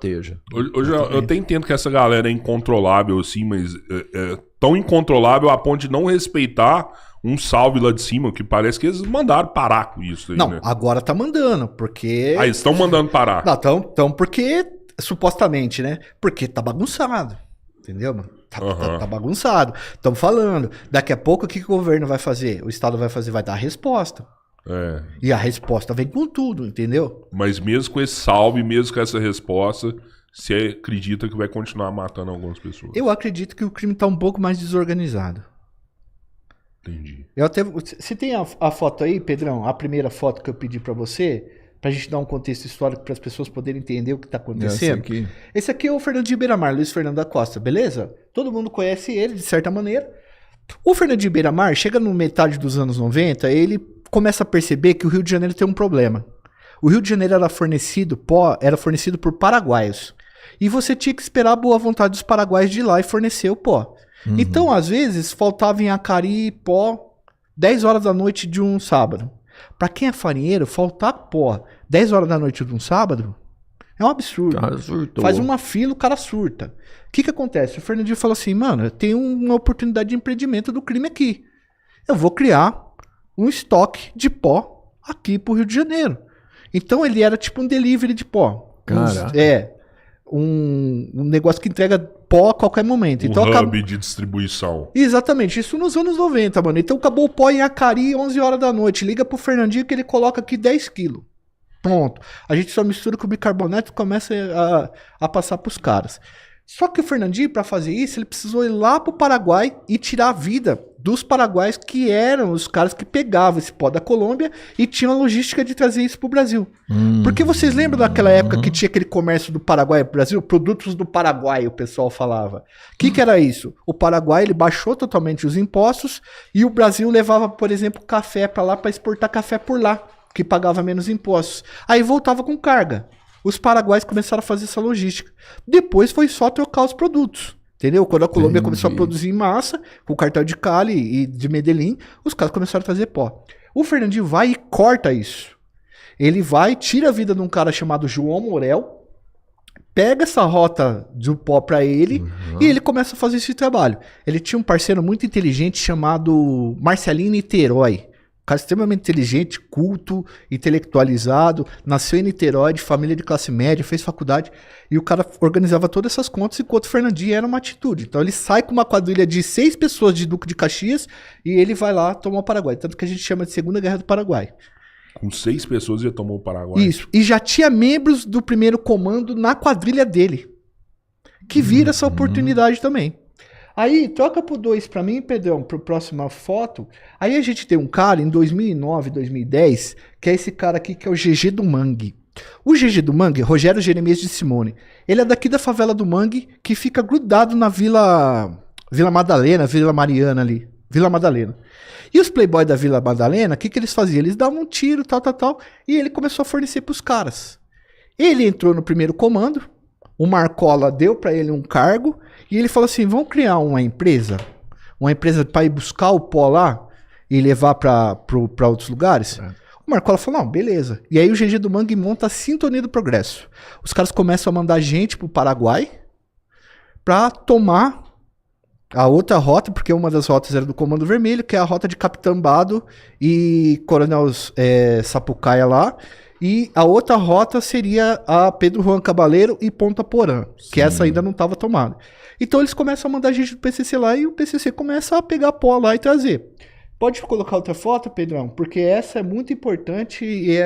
proteja. Hoje eu até entendo que essa galera é incontrolável, assim, mas é tão incontrolável a ponto de não respeitar um salve lá de cima, que parece que eles mandaram parar com isso aí, Não, né? agora tá mandando, porque... Ah, eles estão mandando parar. Não, então porque, supostamente, né? Porque tá bagunçado, entendeu, mano? Tá bagunçado. Estão falando. Daqui a pouco, o que o governo vai fazer? O Estado vai fazer? Vai dar a resposta. É. E a resposta vem com tudo, entendeu? Mas mesmo com esse salve, mesmo com essa resposta, você acredita que vai continuar matando algumas pessoas? Eu acredito que o crime tá um pouco mais desorganizado. Entendi. Você tem a foto aí, Pedrão? A primeira foto que eu pedi pra você, pra gente dar um contexto histórico para as pessoas poderem entender o que tá acontecendo. Esse aqui é o Fernandinho Beiramar, Luiz Fernando da Costa, beleza? Todo mundo conhece ele, de certa maneira. O Fernandinho Beiramar, chega no metade dos anos 90, ele começa a perceber que o Rio de Janeiro tem um problema. O Rio de Janeiro era fornecido por paraguaios. E você tinha que esperar a boa vontade dos paraguaios de ir lá e fornecer o pó. Então, às vezes, faltava em Acari pó 10 horas da noite de um sábado. Para quem é farinheiro, faltar pó 10 horas da noite de um sábado é um absurdo. Faz uma fila, o cara surta. O que acontece? O Fernandinho falou assim, mano, eu tenho uma oportunidade de empreendimento do crime aqui. Eu vou criar um estoque de pó aqui pro Rio de Janeiro. Então ele era tipo um delivery de pó. Um negócio que entrega pó a qualquer momento. Então, hub de distribuição. Exatamente, isso nos anos 90, mano. Então acabou o pó em Acari 11 horas da noite. Liga pro Fernandinho que ele coloca aqui 10 quilos. Pronto. A gente só mistura com o bicarbonato e começa a passar pros caras. Só que o Fernandinho, para fazer isso, ele precisou ir lá pro Paraguai e tirar a vida dos paraguaios, que eram os caras que pegavam esse pó da Colômbia e tinham a logística de trazer isso pro Brasil. Porque vocês lembram daquela época que tinha aquele comércio do Paraguai pro Brasil? Produtos do Paraguai, o pessoal falava. O que era isso? O Paraguai, ele baixou totalmente os impostos e o Brasil levava, por exemplo, café para lá, para exportar café por lá, que pagava menos impostos. Aí voltava com carga. Os paraguaios começaram a fazer essa logística. Depois foi só trocar os produtos. Entendeu? Quando a Colômbia começou a produzir em massa, com o cartel de Cali e de Medellín, os caras começaram a trazer pó. O Fernandinho vai e corta isso. Ele vai, tira a vida de um cara chamado João Morel, pega essa rota do pó pra ele e ele começa a fazer esse trabalho. Ele tinha um parceiro muito inteligente chamado Marcelino Niterói. Um cara extremamente inteligente, culto, intelectualizado, nasceu em Niterói, de família de classe média, fez faculdade, e o cara organizava todas essas contas, enquanto o Fernandinho era uma atitude. Então ele sai com uma quadrilha de 6 pessoas de Duque de Caxias, e ele vai lá tomar o Paraguai, tanto que a gente chama de Segunda Guerra do Paraguai. Com 6 pessoas já tomou o Paraguai? Isso, e já tinha membros do primeiro comando na quadrilha dele, que vira essa oportunidade também. Aí, troca pro 2 pra mim, Pedrão, pro próxima foto. Aí a gente tem um cara em 2009, 2010, que é esse cara aqui, que é o GG do Mangue. O GG do Mangue, Rogério Jeremias de Simone, ele é daqui da favela do Mangue, que fica grudado na Vila Madalena, Vila Mariana ali, Vila Madalena. E os playboys da Vila Madalena, o que eles faziam? Eles davam um tiro, tal, e ele começou a fornecer pros caras. Ele entrou no primeiro comando, o Marcola deu pra ele um cargo, e ele falou assim, vamos criar uma empresa para ir buscar o pó lá e levar para outros lugares? O Marcola falou, não, beleza. E aí o GG do Mangue monta a Sintonia do Progresso. Os caras começam a mandar gente pro Paraguai para tomar a outra rota, porque uma das rotas era do Comando Vermelho, que é a rota de Capitambado e Coronel Sapucaia lá. E a outra rota seria a Pedro Juan Cabaleiro e Ponta Porã, que essa ainda não estava tomada. Então eles começam a mandar gente do PCC lá e o PCC começa a pegar pó lá e trazer. Pode colocar outra foto, Pedrão? Porque essa é muito importante e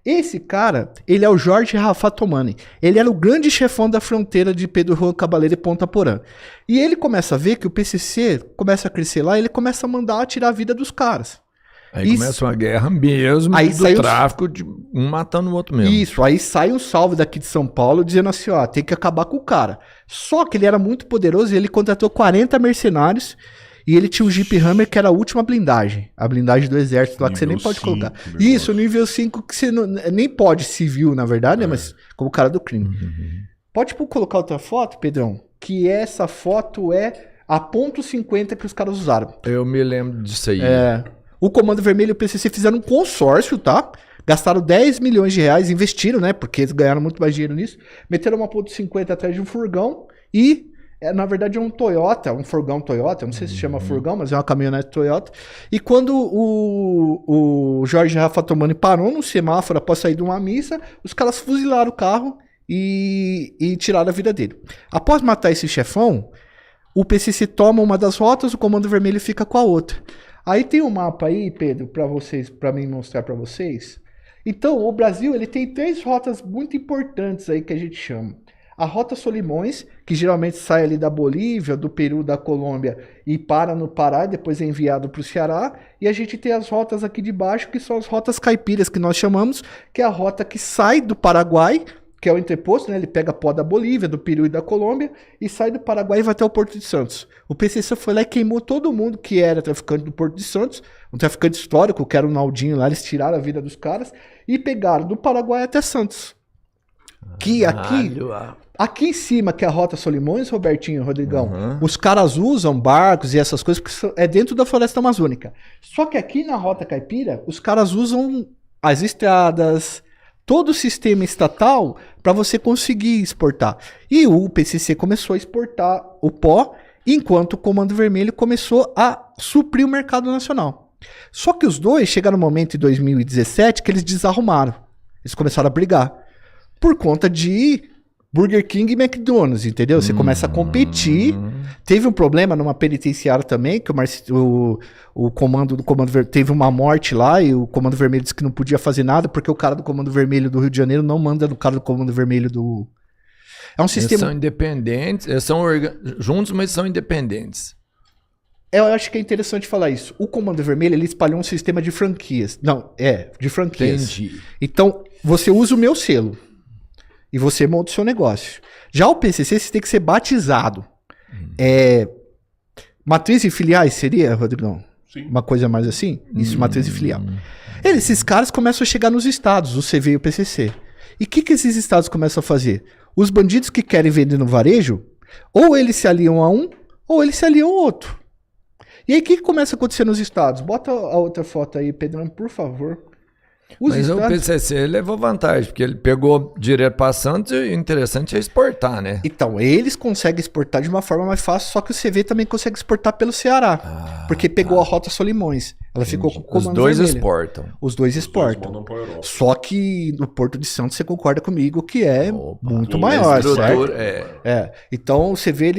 Esse cara, ele é o Jorge Rafatomani. Ele era o grande chefão da fronteira de Pedro Juan Cabaleiro e Ponta Porã. E ele começa a ver que o PCC começa a crescer lá e ele começa a mandar tirar a vida dos caras. Aí começa uma guerra mesmo aí do tráfico, de um matando o outro mesmo. Isso, aí sai um salve daqui de São Paulo dizendo assim, ó, tem que acabar com o cara. Só que ele era muito poderoso e ele contratou 40 mercenários e ele tinha um Jeep Hammer que era a última blindagem. A blindagem do exército lá que você nem pode colocar. Isso, nível 5 que você não, nem pode civil, na verdade, né, mas como cara do crime. Pode colocar outra foto, Pedrão? Que essa foto é a .50 que os caras usaram. Eu me lembro disso aí. O Comando Vermelho e o PCC fizeram um consórcio, tá? gastaram 10 milhões de reais, investiram, né? Porque eles ganharam muito mais dinheiro nisso, meteram uma ponto 50 atrás de um furgão e, na verdade, é um Toyota, um furgão Toyota, não sei se chama furgão, mas é uma caminhonete Toyota. E quando o Jorge Rafa Tomani parou no semáforo após sair de uma missa, os caras fuzilaram o carro e tiraram a vida dele. Após matar esse chefão, o PCC toma uma das rotas, o Comando Vermelho fica com a outra. Aí tem um mapa aí, Pedro, para mim mostrar para vocês. Então, o Brasil ele tem 3 rotas muito importantes aí que a gente chama. A Rota Solimões, que geralmente sai ali da Bolívia, do Peru, da Colômbia e para no Pará e depois é enviado para o Ceará. E a gente tem as rotas aqui de baixo, que são as rotas caipiras que nós chamamos, que é a rota que sai do Paraguai, que é o entreposto, né? Ele pega pó da Bolívia, do Peru e da Colômbia e sai do Paraguai e vai até o Porto de Santos. O PCC foi lá e queimou todo mundo que era traficante do Porto de Santos, um traficante histórico, que era o Naldinho lá, eles tiraram a vida dos caras e pegaram do Paraguai até Santos. Que aqui em cima, que é a Rota Solimões, Robertinho, Rodrigão, os caras usam barcos e essas coisas, porque é dentro da floresta amazônica. Só que aqui na Rota Caipira, os caras usam as estradas, todo o sistema estatal para você conseguir exportar. E o PCC começou a exportar o pó, enquanto o Comando Vermelho começou a suprir o mercado nacional. Só que os dois chegaram no momento em 2017 que eles desarrumaram. Eles começaram a brigar. Por conta de Burger King e McDonald's, entendeu? Você começa a competir. Teve um problema numa penitenciária também, que o comando do Comando Vermelho teve uma morte lá e o Comando Vermelho disse que não podia fazer nada porque o cara do Comando Vermelho do Rio de Janeiro não manda no cara do Comando Vermelho do... É um sistema... Eles são independentes, eles são juntos, mas são independentes. Eu acho que é interessante falar isso. O Comando Vermelho, ele espalhou um sistema de franquias. Não, de franquias. Entendi. Então, você usa o meu selo. E você monta o seu negócio. Já o PCC, você tem que ser batizado. Matriz e filiais seria, Rodrigão? Sim. Uma coisa mais assim? Isso, matriz e filial. Esses caras começam a chegar nos estados, o CV e o PCC. E o que esses estados começam a fazer? Os bandidos que querem vender no varejo, ou eles se aliam a um, ou eles se aliam ao outro. E aí, o que começa a acontecer nos estados? Bota a outra foto aí, Pedrão, por favor. Mas o PCC levou vantagem, porque ele pegou direto para Santos e o interessante é exportar, né? Então, eles conseguem exportar de uma forma mais fácil, só que o CV também consegue exportar pelo Ceará, porque pegou a Rota Solimões. Ela ficou com o Comando Vermelho. exportam. Os dois exportam. Só que no Porto de Santos, você concorda comigo que é muito maior, certo? Então, o CV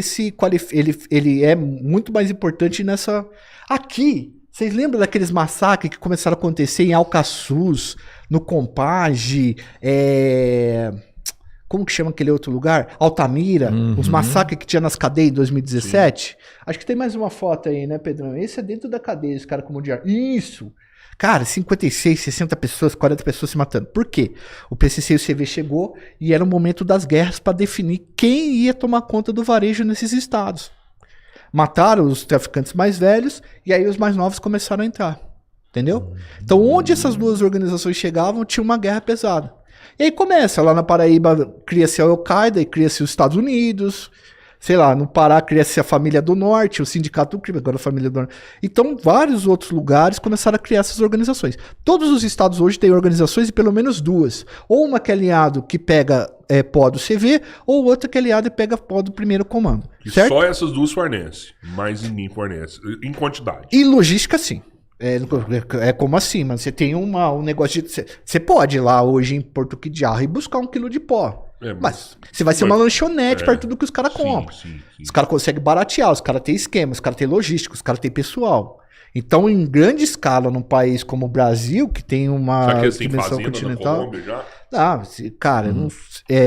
ele é muito mais importante nessa... Aqui... Vocês lembram daqueles massacres que começaram a acontecer em Alcaçuz, no Compage, como que chama aquele outro lugar? Altamira, os massacres que tinha nas cadeias em 2017? Sim. Acho que tem mais uma foto aí, né, Pedrão? Esse é dentro da cadeia, esse cara como diário. Isso! Cara, 56, 60 pessoas, 40 pessoas se matando. Por quê? O PCC e o CV chegou e era o momento das guerras para definir quem ia tomar conta do varejo nesses estados. Mataram os traficantes mais velhos e aí os mais novos começaram a entrar. Entendeu? Então, onde essas duas organizações chegavam, tinha uma guerra pesada. E aí começa, lá na Paraíba cria-se a Al-Qaeda e cria-se os Estados Unidos. Sei lá, no Pará cria-se a Família do Norte, o Sindicato do Crime, agora a Família do Norte. Então, vários outros lugares começaram a criar essas organizações. Todos os estados hoje têm organizações e pelo menos duas. Ou uma que é aliado que pega pó do CV, ou outra que é aliado e pega pó do primeiro comando. E certo? só essas duas fornecem, mas ninguém fornece, em quantidade. E logística, sim. É como assim, mano? Você tem um negócio de... Você pode ir lá hoje em Porto Quidiarra e buscar 1 quilo de pó. Mas você vai ser uma lanchonete perto do que os caras compram. Sim. Os caras conseguem baratear, os caras têm esquema, os caras têm logística, os caras têm pessoal. Então, em grande escala, num país como o Brasil, que tem uma dimensão continental... Cara,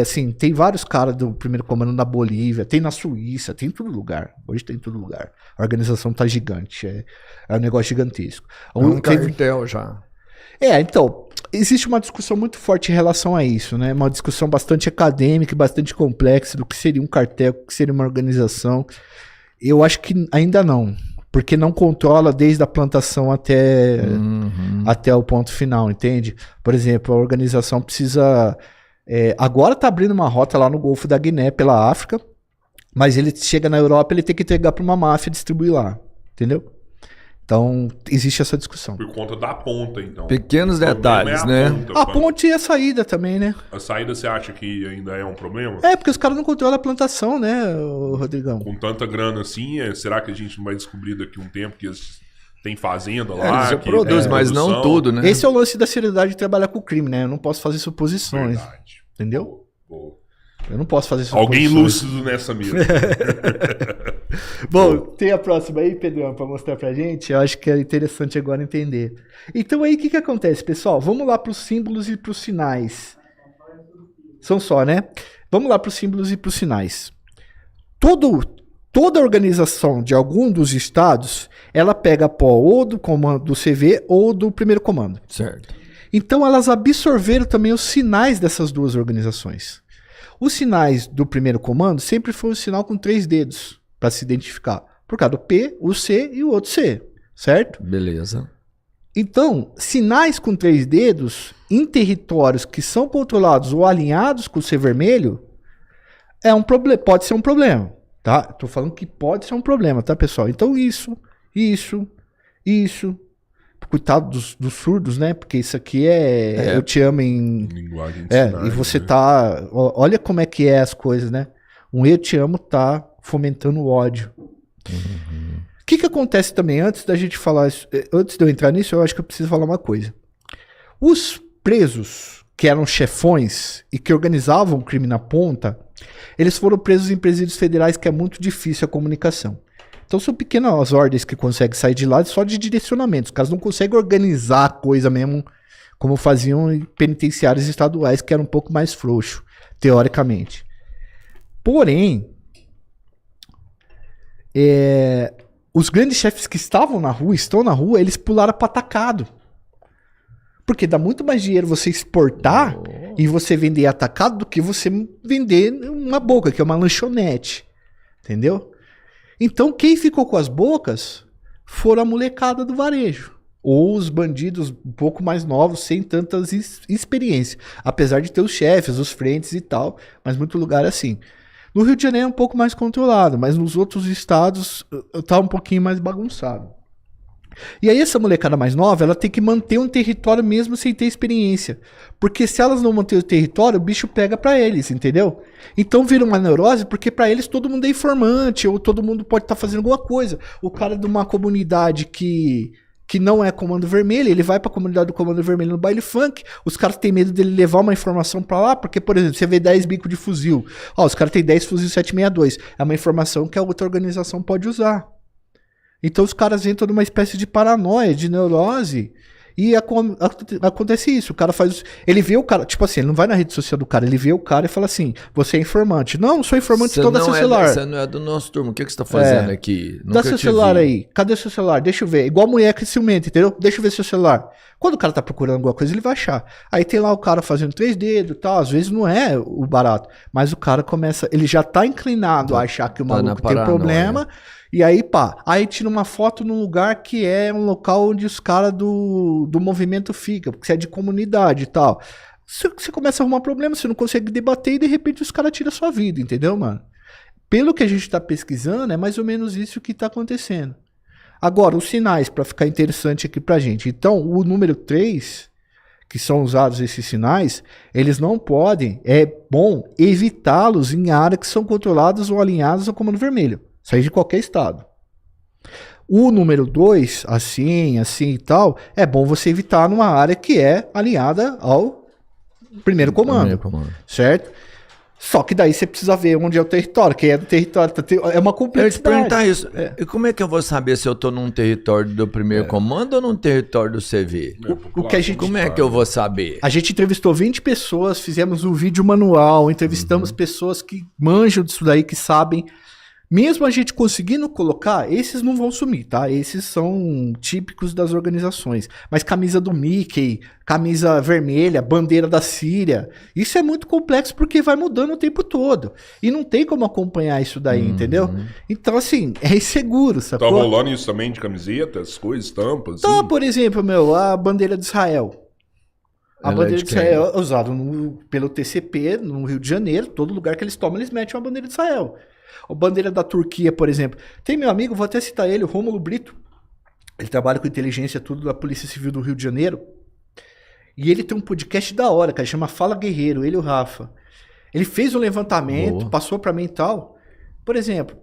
assim, tem vários caras do primeiro comando na Bolívia, tem na Suíça, tem em todo lugar. Hoje tem em todo lugar. A organização tá gigante, é um negócio gigantesco. Cartel já. Então, existe uma discussão muito forte em relação a isso, né? Uma discussão bastante acadêmica e bastante complexa do que seria um cartel, o que seria uma organização. Eu acho que ainda não, porque não controla desde a plantação até o ponto final, entende? Por exemplo, a organização precisa... agora tá abrindo uma rota lá no Golfo da Guiné, pela África, mas ele chega na Europa, ele tem que entregar para uma máfia distribuir lá, entendeu? Então, existe essa discussão. Por conta da ponta, então. Pequenos O problema detalhes, é né? A ponte e a saída também, né? A saída você acha que ainda é um problema? É, porque os caras não controlam a plantação, né, Rodrigão? Com tanta grana assim, será que a gente não vai descobrir daqui a um tempo que eles têm fazenda lá? Eles já que produzem, tem mas não produção? tudo, né? Esse é o lance da seriedade de trabalhar com o crime, né? Eu não posso fazer suposições, Verdade. entendeu? Pô. Eu não posso fazer suposições. Alguém lúcido nessa mesa. Bom, tem a próxima aí, Pedrão, pra mostrar pra gente? Eu acho que é interessante agora entender. Então aí, o que acontece, pessoal? Vamos lá pros símbolos e pros sinais. São só, né? Vamos lá pros símbolos e pros sinais. Toda organização de algum dos estados, ela pega pó ou do comando do CV ou do primeiro comando. Certo. Então elas absorveram também os sinais dessas duas organizações. Os sinais do primeiro comando sempre foi um sinal com 3 dedos para se identificar. Por causa do P, o C e o outro C, certo? Beleza. Então, sinais com 3 dedos em territórios que são controlados ou alinhados com o C vermelho pode ser um problema, tá? Tô falando que pode ser um problema, tá, pessoal? Então isso. Coitado dos surdos, né? Porque isso aqui eu te amo em... Linguagem de sinais, e você né? tá... Olha como é que é as coisas, né? Um eu te amo tá fomentando o ódio. O que acontece também, antes da gente falar isso, antes de eu entrar nisso, eu acho que eu preciso falar uma coisa. Os presos, que eram chefões e que organizavam o crime na ponta, eles foram presos em presídios federais, que é muito difícil a comunicação. Então são pequenas ordens que conseguem sair de lá só de direcionamento. Os caras não conseguem organizar a coisa mesmo como faziam em penitenciários estaduais, que era um pouco mais frouxo, teoricamente. Porém, os grandes chefes que estão na rua, eles pularam para atacado. Porque dá muito mais dinheiro você exportar e você vender atacado do que você vender uma boca, que é uma lanchonete. Entendeu? Então, quem ficou com as bocas foram a molecada do varejo. Ou os bandidos um pouco mais novos, sem tantas experiência. Apesar de ter os chefes, os frentes e tal, mas muito lugar é assim. No Rio de Janeiro é um pouco mais controlado, mas nos outros estados tá um pouquinho mais bagunçado. E aí essa molecada mais nova, ela tem que manter um território mesmo sem ter experiência. Porque se elas não manterem o território, o bicho pega pra eles, entendeu? Então vira uma neurose, porque pra eles todo mundo é informante, ou todo mundo pode estar fazendo alguma coisa. O cara de uma comunidade que não é Comando Vermelho, ele vai pra comunidade do Comando Vermelho no baile funk, os caras têm medo dele levar uma informação pra lá, porque, por exemplo, você vê 10 bicos de fuzil. Ó, os caras têm 10 fuzil 762. É uma informação que a outra organização pode usar. Então os caras entram numa espécie de paranoia, de neurose, e acontece isso. O cara faz... Ele vê o cara, tipo assim, ele não vai na rede social do cara, ele vê o cara e fala assim, você é informante. Não, não sou informante, Você então dá seu celular. Você não é do nosso turma, o que você tá fazendo aqui? Dá Nunca seu te celular vi. aí, cadê seu celular? Deixa eu ver. Igual mulher que ciumenta, entendeu? Deixa eu ver seu celular. Quando o cara tá procurando alguma coisa, ele vai achar. Aí tem lá o cara fazendo 3 dedos e tal, às vezes não é o barato, mas o cara começa, ele já tá inclinado a achar que o maluco tem problema. E aí, pá, aí tira uma foto num lugar que é um local onde os caras do movimento ficam, porque você é de comunidade e tal. Você começa a arrumar problema, você não consegue debater e de repente os caras tiram a sua vida, entendeu, mano? Pelo que a gente tá pesquisando, é mais ou menos isso que tá acontecendo. Agora, os sinais, pra ficar interessante aqui pra gente. Então, o número 3, que são usados esses sinais, eles não podem, é bom evitá-los em áreas que são controladas ou alinhadas ao Comando Vermelho. Sair de qualquer estado. O número 2, assim e tal, é bom você evitar numa área que é alinhada ao primeiro comando. Certo? Só que daí você precisa ver onde é o território, quem é do território. É uma complexidade. Eu ia te perguntar isso. E como é que eu vou saber se eu tô num território do primeiro comando ou num território do CV? O que a gente... Como é que eu vou saber? A gente entrevistou 20 pessoas, fizemos um vídeo manual, entrevistamos pessoas que manjam disso daí, que sabem. Mesmo a gente conseguindo colocar, esses não vão sumir, tá? Esses são típicos das organizações. Mas camisa do Mickey, camisa vermelha, bandeira da Síria, isso é muito complexo porque vai mudando o tempo todo. E não tem como acompanhar isso daí, entendeu? Então, assim, é inseguro, sacou? Tá rolando isso também de camisetas, coisas, estampas? Então, assim? por exemplo, a bandeira de Israel. A bandeira de Israel é usada pelo TCP no Rio de Janeiro, todo lugar que eles tomam, eles metem uma bandeira de Israel. A bandeira da Turquia, por exemplo. Tem meu amigo, vou até citar ele, o Rômulo Brito. Ele trabalha com inteligência, tudo da Polícia Civil do Rio de Janeiro. E ele tem um podcast da hora, cara, chama Fala Guerreiro, ele e o Rafa. Ele fez um levantamento, passou pra mim e tal. Por exemplo,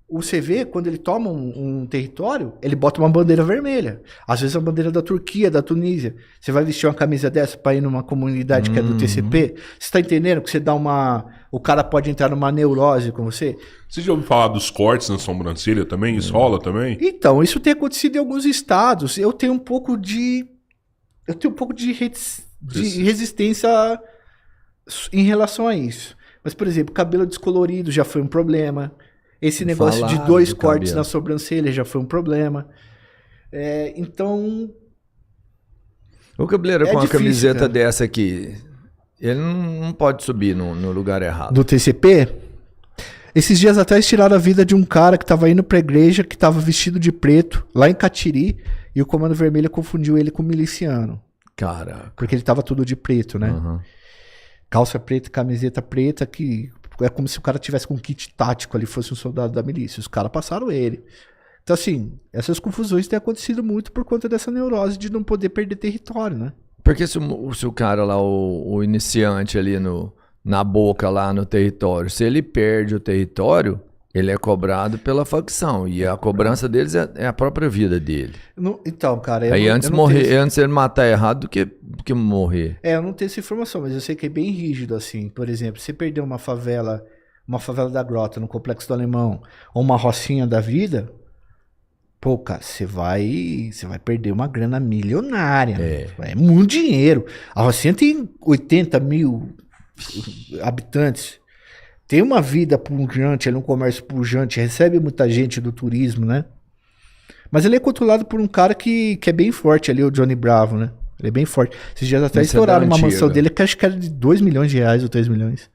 o CV, quando ele toma um território, ele bota uma bandeira vermelha. Às vezes a bandeira da Turquia, da Tunísia. Você vai vestir uma camisa dessa pra ir numa comunidade que é do TCP? Você tá entendendo que você dá uma... O cara pode entrar numa neurose com você? Você já ouviu falar dos cortes na sobrancelha também? Isso rola também? Então, isso tem acontecido em alguns estados. Eu tenho um pouco de resistência em relação a isso. Mas, por exemplo, cabelo descolorido já foi um problema. Esse negócio de 2 cortes na sobrancelha já foi um problema. Então... O cabeleiro com uma difícil, camiseta cara. dessa aqui, ele não pode subir no lugar errado. Do TCP? Esses dias atrás tiraram a vida de um cara que tava indo pra igreja, que tava vestido de preto, lá em Catiri, e o Comando Vermelho confundiu ele com miliciano. Caraca. Porque ele tava tudo de preto, né? Uhum. Calça preta, camiseta preta, que é como se o cara tivesse com um kit tático ali, fosse um soldado da milícia. Os caras passaram ele. Então, assim, essas confusões têm acontecido muito por conta dessa neurose de não poder perder território, né? Porque se o cara lá, o iniciante ali na boca lá no território, se ele perde o território, ele é cobrado pela facção. E a cobrança deles é a própria vida dele. Então, cara... Aí antes ele matar errado do que morrer. Eu não tenho essa informação, mas eu sei que é bem rígido, assim. Por exemplo, você perder uma favela da Grota, no Complexo do Alemão, ou uma rocinha da vida... Pô, cara, você vai perder uma grana milionária. É muito dinheiro. A Rocinha tem 80 mil habitantes. Tem uma vida pujante, um comércio pujante, recebe muita gente do turismo, né? Mas ele é controlado por um cara que é bem forte ali, o Johnny Bravo, né? Ele é bem forte. Esses dias até estouraram uma mansão dele, que acho que era de 2 milhões de reais ou 3 milhões.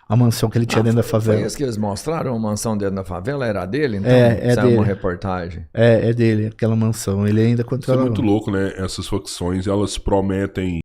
A mansão que ele tinha dentro da favela. Foi isso que eles mostraram? A mansão dentro da favela era dele? Então, é saiu dele. uma reportagem. É dele, aquela mansão. Ele ainda Isso é controla. muito louco, né? Essas facções, elas prometem